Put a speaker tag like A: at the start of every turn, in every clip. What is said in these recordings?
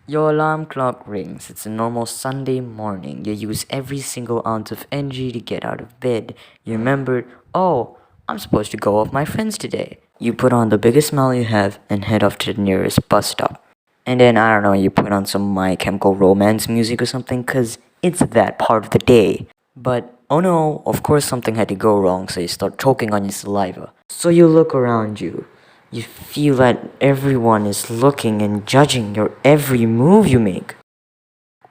A: Your alarm clock rings. It's a normal Sunday morning. You use every single ounce of energy to get out of bed. You remembered, oh, I'm supposed to go with my friends today. You put on the biggest smile you have and head off to the nearest bus stop. And then, I don't know, you put on some My Chemical Romance music or something, cause it's that part of the day. But, oh no, of course something had to go wrong, so you start choking on your saliva. So you look around you. You feel that everyone is looking and judging your every move you make.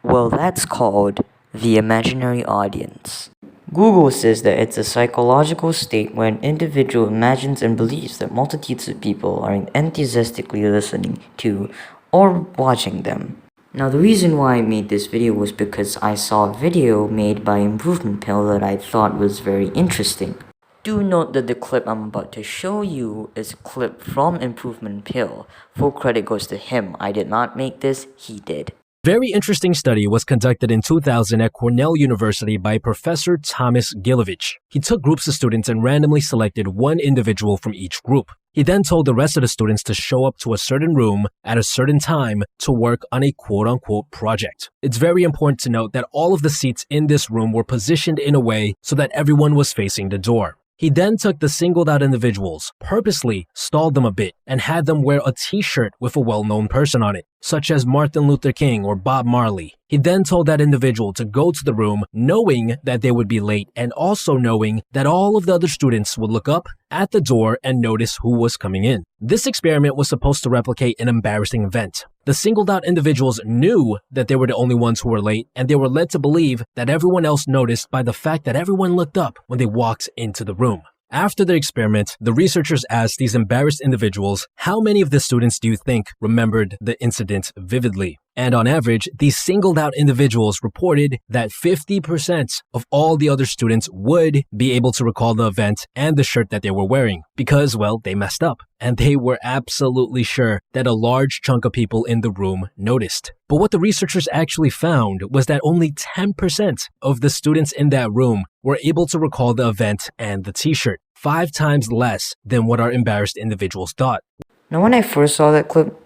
A: Well, that's called the imaginary audience. Google says that it's a psychological state where an individual imagines and believes that multitudes of people are enthusiastically listening to or watching them. Now, the reason why I made this video was because I saw a video made by Improvement Pill that I thought was very interesting. Do note that the clip I'm about to show you is a clip from Improvement Pill. Full credit goes to him. I did not make this, he did.
B: Very interesting study was conducted in 2000 at Cornell University by Professor Thomas Gilovich. He took groups of students and randomly selected one individual from each group. He then told the rest of the students to show up to a certain room at a certain time to work on a quote-unquote project. It's very important to note that all of the seats in this room were positioned in a way so that everyone was facing the door. He then took the singled out individuals, purposely stalled them a bit, and had them wear a t-shirt with a well-known person on it, such as Martin Luther King or Bob Marley. He then told that individual to go to the room knowing that they would be late and also knowing that all of the other students would look up at the door and notice who was coming in. This experiment was supposed to replicate an embarrassing event. The singled out individuals knew that they were the only ones who were late, and they were led to believe that everyone else noticed by the fact that everyone looked up when they walked into the room. After the experiment, the researchers asked these embarrassed individuals, how many of the students do you think remembered the incident vividly? And on average, these singled out individuals reported that 50% of all the other students would be able to recall the event and the shirt that they were wearing because, well, they messed up. And they were absolutely sure that a large chunk of people in the room noticed. But what the researchers actually found was that only 10% of the students in that room were able to recall the event and the t-shirt, 5 times less than what our embarrassed individuals thought.
A: Now, when I first saw that clip,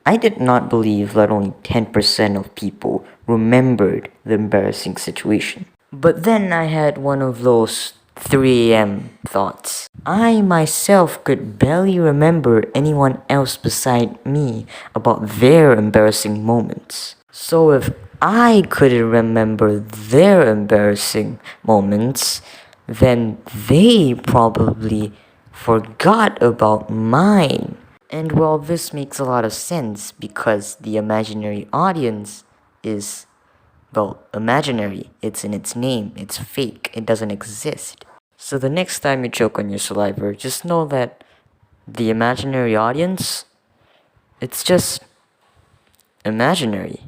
A: I did not believe that only 10% of people remembered the embarrassing situation. But then I had one of those 3 a.m. thoughts. I myself could barely remember anyone else beside me about their embarrassing moments. So if I couldn't remember their embarrassing moments, then they probably forgot about mine. And well, this makes a lot of sense because the imaginary audience is, well, imaginary. It's in its name. It's fake. It doesn't exist. So the next time you choke on your saliva, just know that the imaginary audience, it's just imaginary.